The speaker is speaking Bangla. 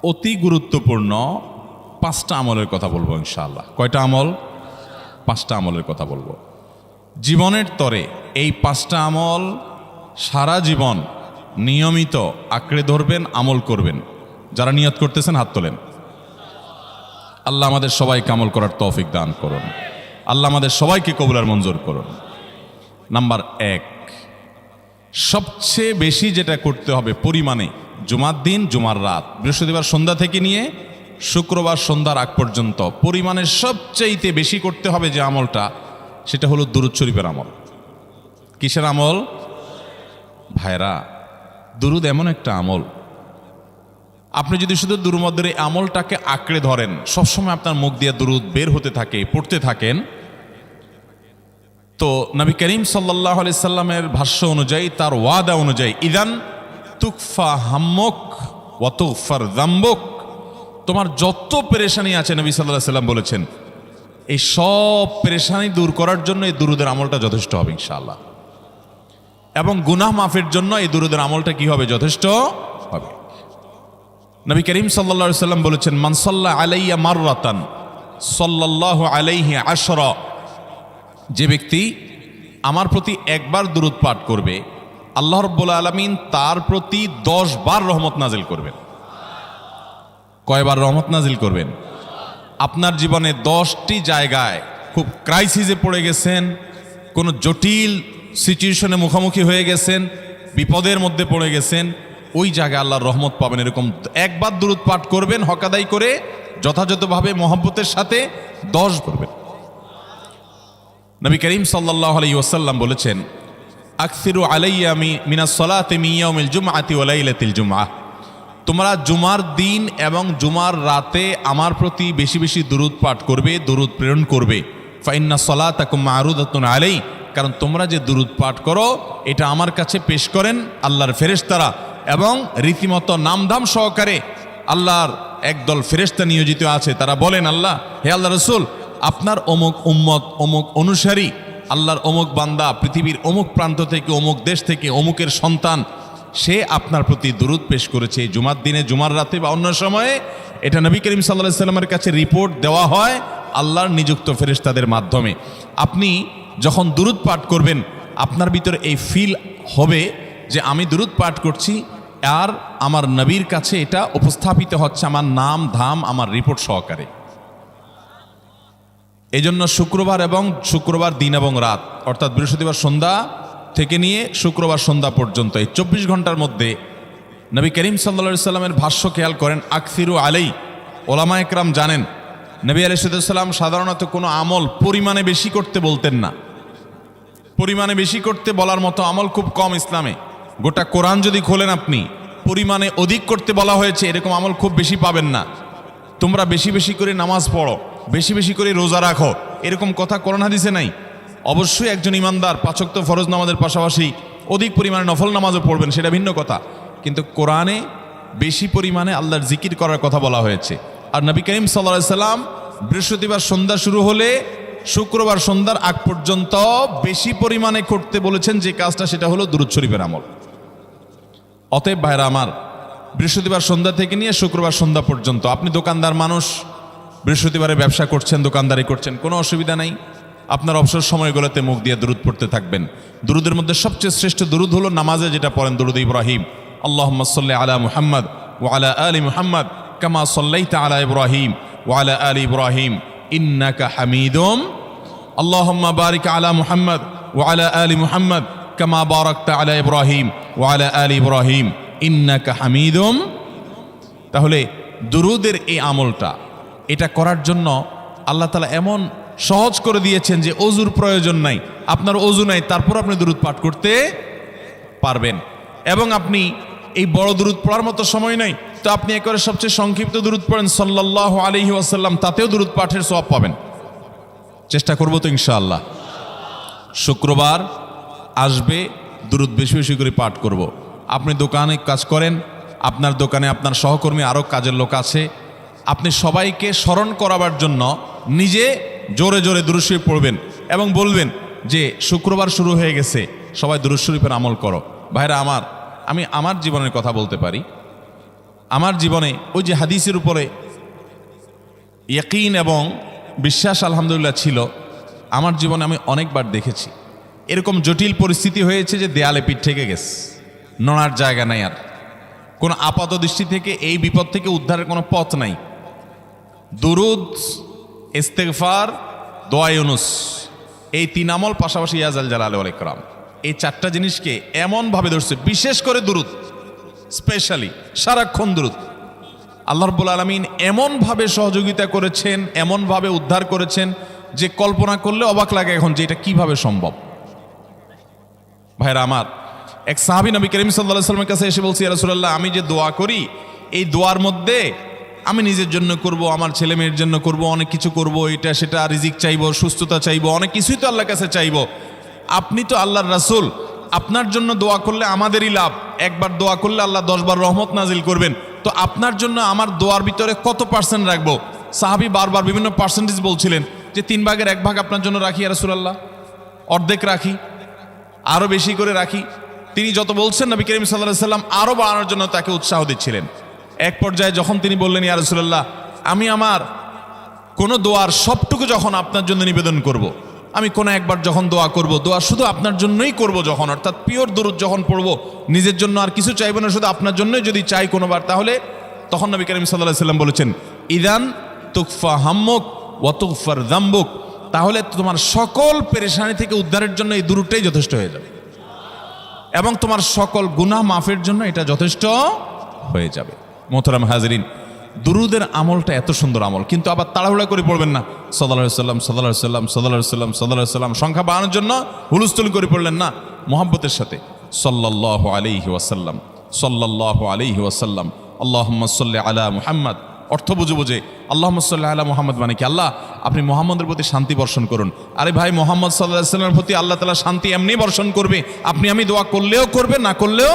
অতি গুরুত্বপূর্ণ 5টা আমলের কথা বলবো ইনশাআল্লাহ। কয়টা আমল? 5টা আমলের কথা বলবো। জীবনের তরে এই 5টা আমল সারা জীবন নিয়মিত আঁকড়ে ধরবেন, আমল করবেন। যারা নিয়ত করতেছেন হাত তোলেন। আল্লাহ আমাদের সবাইকে আমল করার তৌফিক দান করুন। আল্লাহ আমাদের সবাইকে কবুল মঞ্জুর করুন। নাম্বার 1, সবচেয়ে বেশি যেটা করতে হবে পরিমাণে, জুমার দিন, জুমার রাত, বৃহস্পতিবার সন্ধ্যা থেকে নিয়ে শুক্রবার সন্ধ্যার আগ পর্যন্ত পরিমাণে সবচেয়ে বেশি করতে হবে যে আমলটা, সেটা হলো দুরূদ শরীফের আমল। কিসের আমল? ভাইরা, দুরূদ এমন একটা আমল, আপনি যদি শুধু দুরূদের এই আমলটাকে আঁকড়ে ধরেন, সবসময় আপনার মুখ দিয়ে দুরূদ বের হতে থাকে, পড়তে থাকেন, তো নবী করিম সাল্লাল্লাহু আলাইহি সাল্লামের ভাষ্য অনুযায়ী, তার ওয়াদা অনুযায়ী, ইদান তুকফা হাম্মুক ওয়া তুগফার যামবুক, তোমার যত পেরেশানি আছে নবী সাল্লাল্লাহু আলাইহি সাল্লাম বলেছেন, এই সব পেরেশানি দূর করার জন্য এই দুরূদের আমলটা যথেষ্ট হবে ইনশাআল্লাহ। এবং গুনাহ মাফের জন্য এই দুরূদের আমলটা কি হবে? যথেষ্ট হবে। নবী করিম সাল্লাল্লাহু আলাইহি সাল্লাম বলেছেন, মান সাল্লা আলাইয়া মাররাতান সাল্লাল্লাহু আলাইহি আশরা, যে ব্যক্তি আমার প্রতি একবার দুরূদ পাঠ করবে, আল্লাহ রাব্বুল আলামিন তার প্রতি 10 বার রহমত নাজিল করবেন। কয়বার রহমত নাজিল করবেন? আপনার জীবনে 10টি জায়গায় খুব ক্রাইসিসে পড়ে গেছেন, কোনো জটিল সিচুয়েশনে মুখোমুখি হয়ে গেছেন, বিপদের মধ্যে পড়ে গেছেন, ওই জায়গায় আল্লাহর রহমত পাবেন। এরকম একবার দুরূদ পাঠ করবেন, হক আদায় করে যথাযথভাবে মহব্বতের সাথে 10 করবেন। নবী করিম সাল্লাল্লাহু আলাইহি ওয়াসাল্লাম বলেছেন, আকসিরু আলাইয়া মিনাস সালাতি মিন ইয়াউমিল জুমআতি ওয়া লাইলাতিল জুমআহ, তোমরা জুমার দিন এবং জুমার রাতে আমার প্রতি বেশি বেশি দুরূদ পাঠ করবে, দুরূদ প্রেরণ করবে। ফা ইন্না সালাতাকুম মা'রুদাতুন আলাই, কারণ তোমরা যে দুরূদ পাঠ করো এটা আমার কাছে পেশ করেন আল্লাহর ফেরেশতারা, এবং রীতিমতো নামধাম সহকারে আল্লাহর একদল ফেরেশতা নিয়োজিত আছে। তারা বলেন, আল্লাহ, হে আল্লাহ রাসূল, আপনার অমুক উম্মত, অমুক অনুসারী, আল্লাহর অমুক বান্দা পৃথিবীর অমুক প্রান্ত থেকে, অমুক দেশ থেকে, অমুকের সন্তান, সে আপনার প্রতি দুরূদ পেশ করেছে জুমার দিনে, জুমার রাতে বা অন্য সময়ে। এটা নবী করিম সাল্লাল্লাহু আলাইহি সাল্লামের কাছে রিপোর্ট দেওয়া হয় আল্লাহর নিযুক্ত ফেরেশতাদের মাধ্যমে। আপনি যখন দুরূদ পাঠ করবেন, আপনার ভিতরে এই ফিল হবে যে আমি দুরূদ পাঠ করছি, আর আমার নবীর কাছে এটা উপস্থাপিত হচ্ছে আমার নাম ধাম, আমার রিপোর্ট সহকারে। এই জন্য শুক্রবার দিন এবং রাত, অর্থাৎ বৃহস্পতিবার সন্ধ্যা থেকে নিয়ে শুক্রবার সন্ধ্যা পর্যন্ত এই 24 ঘন্টার মধ্যে নবী করিম সাল্লাল্লাহু আলাইহি সাল্লামের ভাষ্য খেয়াল করেন, আকসিরু আলাই। ওলামা একরাম জানেন, নবী আলাইহিস সালাম সাধারণত কোনো আমল পরিমাণে বেশি করতে বলতেন না। পরিমাণে বেশি করতে বলার মতো আমল খুব কম ইসলামে। গোটা কোরআন যদি খোলেন আপনি, পরিমাণে অধিক করতে বলা হয়েছে এরকম আমল খুব বেশি পাবেন না। তোমরা বেশি বেশি করে নামাজ পড়ো, বেশি বেশি করে রোজা রাখো, এরকম কথা কোরআন হাদিসে নাই। অবশ্যই একজন ইমানদার 5 ওয়াক্ত ফরজ নামাজের পাশাপাশি অধিক পরিমাণে নফল নামাজও পড়বেন, সেটা ভিন্ন কথা। কিন্তু কোরআনে বেশি পরিমাণে আল্লাহর জিকির করার কথা বলা হয়েছে। আর নবী করিম সাল্লাল্লাহু আলাইহি সাল্লাম বৃহস্পতিবার সন্ধ্যা শুরু হলে শুক্রবার সন্ধ্যার আগ পর্যন্ত বেশি পরিমাণে করতে বলেছেন যে কাজটা, সেটা হলো দুরূদ শরীফের আমল। অতএব ভাইরা আমার, বৃহস্পতিবার সন্ধ্যা থেকে নিয়ে শুক্রবার সন্ধ্যা পর্যন্ত, আপনি দোকানদার মানুষ, বৃহস্পতিবারে ব্যবসা করছেন, দোকানদারি করছেন, কোনো অসুবিধা নাই। আপনার অবসর সময়গুলোতে মুখ দিয়ে দুরূদ পড়তে থাকবেন। দুরূদের মধ্যে সবচেয়ে শ্রেষ্ঠ দুরূদ হলো নামাজে যেটা পড়েন, দুরূদ ইব্রাহিম। আল্লাহুম্মা সাল্লি আলা মুহাম্মদ ওয়া আলা আলি মুহাম্মদ কামা সাল্লাইতা আলা ইব্রাহিম ওয়া আলা আলি ইব্রাহিম ইন্নাকা হামিদুম, আল্লাহুম্মা বারিক আলা মুহাম্মদ ওয়া আলা আলি মুহাম্মদ কামা বারাকতা আলা ইব্রাহিম ওয়া আলা আলি ইব্রাহিম ইন্নাকা হামিদুম। তাহলে দুরূদের এই আমলটা, এটা করার জন্য আল্লাহ তাআলা এমন সহজ করে দিয়েছেন যে ওযুর প্রয়োজন নাই। আপনার ওযু নাই, তারপর আপনি দুরূদ পাঠ করতে পারবেন। এবং আপনি এই বড় দুরূদ পড়ার মতো সময় নাই, তো আপনি একবারে সবচেয়ে সংক্ষিপ্ত দুরূদ পড়েন সাল্লাল্লাহু আলাইহি ওয়াসাল্লাম, তাতেও দুরূদ পাঠের সওয়াব পাবেন। চেষ্টা করব তো ইনশাআল্লাহ। শুক্রবার আসবে, দুরূদ বেশি বেশি করে পাঠ করব। আপনি দোকানে কাজ করেন, আপনার দোকানে আপনার সহকর্মী আরও কাজের লোক আছে, আপনি সবাইকে স্মরণ করাবার জন্য নিজে জোরে জোরে দুরূদ শরীফ পড়বেন এবং বলবেন যে শুক্রবার শুরু হয়ে গেছে, সবাই দুরূদ শরীফের আমল করো। ভাইরা আমার, আমি আমার জীবনের কথা বলতে পারি। আমার জীবনে ওই যে হাদিসের উপরে ইয়াকিন এবং বিশ্বাস আলহামদুলিল্লাহ ছিল, আমার জীবনে আমি অনেকবার দেখেছি এরকম জটিল পরিস্থিতি হয়েছে যে দেয়ালে পিঠ থেকে গেছে, নড়ার জায়গা নাই, আর কোনো আপাত দৃষ্টি থেকে এই বিপদ থেকে উদ্ধারের কোনো পথ নাই। দুরুদ, ইস্তেগফার, দোয়া ইউনুস, এই তিন আমল, পাশাপাশি ইয়াজাল জালাল ওয়াল ইকরাম, এই চারটা জিনিসকে এমনভাবে ধরছে, বিশেষ করে দুরুদ, স্পেশালি সারাক্ষণ দুরুদ। আল্লাহ রাব্বুল আলামিন এমনভাবে সহযোগিতা করেছেন, এমনভাবে উদ্ধার করেছেন যে কল্পনা করলে অবাক লাগে এখন যে এটা কিভাবে সম্ভব। ভাইরা আমার, এক সাহাবী নবী করিম সাল্লাল্লাহু আলাইহি ওয়াসাল্লামের কাছে এসে বলছি, ইয়া রাসূলুল্লাহ, আমি যে দোয়া করি এই দোয়ার মধ্যে আমি নিজের জন্য করব, আমার ছেলে মেয়ের জন্য করব, অনেক কিছু করব, এটা সেটা, রিজিক চাইবো, সুস্থতা চাইবো, অনেক কিছুই তো আল্লাহর কাছে চাইবো। আপনি তো আল্লাহর রাসূল, আপনার জন্য দোয়া করলে আমাদেরই লাভ, একবার দোয়া করলে আল্লাহ 10 বার রহমত নাজিল করবেন, তো আপনার জন্য আমার দোয়ার ভিতরে কত পার্সেন্ট রাখবো? সাহাবী বারবার বিভিন্ন পার্সেন্টেজ বলছিলেন যে 3 ভাগের 1 ভাগ আপনার জন্য রাখি ইয়া রাসূলুল্লাহ, অর্ধেক রাখি, আরো বেশি করে রাখি। তিনি যত বলছেন নবী করিম সাল্লাল্লাহু আলাইহি ওয়াসাল্লাম আরো বাড়ানোর জন্য তাকে উৎসাহ দিচ্ছিলেন। এক পর্যায়ে যখন তিনি বললেন, ইয়া রাসূলুল্লাহ, আমি আমার কোনো দোয়ার সবটুকু যখন আপনার জন্য নিবেদন করব, আমি কোনো একবার যখন দোয়া করব, দোয়া শুধু আপনার জন্যই করব যখন, অর্থাৎ পিওর দুরূদ যখন পড়ব, নিজের জন্য আর কিছু চাইব না, শুধু আপনার জন্যই যদি চাই কোনোবার, তাহলে তখন নবী করিম সাল্লাল্লাহু আলাইহি ওয়াসাল্লাম বলেছেন, ইদান তুকফা হাম্মুক ওয়া তুগফার যামবুক, তাহলে তোমার সকল পেরেশানি থেকে উদ্ধারের জন্য এই দুরূদটাই যথেষ্ট হয়ে যাবে, এবং তোমার সকল গুনাহ মাফের জন্য এটা যথেষ্ট হয়ে যাবে। মোহতারাম হাজরিন, দুরুদের আমলটা এত সুন্দর আমল, কিন্তু আবার তাড়াহুড়া করে পড়বেন না, সাল্লাল্লাহু আলাইহি সাল্লাম সাল্লাল্লাহু আলাইহি সাল্লাম সাল্লাল্লাহু আলাইহি সাল্লাম সাল্লাল্লাহু আলাইহি সাল্লাম সংখ্যা বাড়ানোর জন্য হুলস্থুল করে পড়লেন না, মুহাব্বতের সাথে সাল্লাল্লাহু আলাইহি ওয়াসাল্লাম সাল্লাল্লাহু আলাইহি ওয়াসাল্লাম আল্লাহুম্মা সাল্লি আলা মুহাম্মদ, অর্থ বুঝে বুঝে আল্লাহুম্মা সাল্লি আলা মুহাম্মদ মানে কি, আল্লাহ আপনি মুহাম্মদের প্রতি শান্তি বর্ষণ করুন। আরে ভাই, মুহাম্মদ সাল্লাল্লাহু আলাইহি ওয়াসাল্লামের প্রতি আল্লাহ তাআলা শান্তি এমনি বর্ষণ করবে, আপনি আমি দোয়া করলেও করবে, না করলেও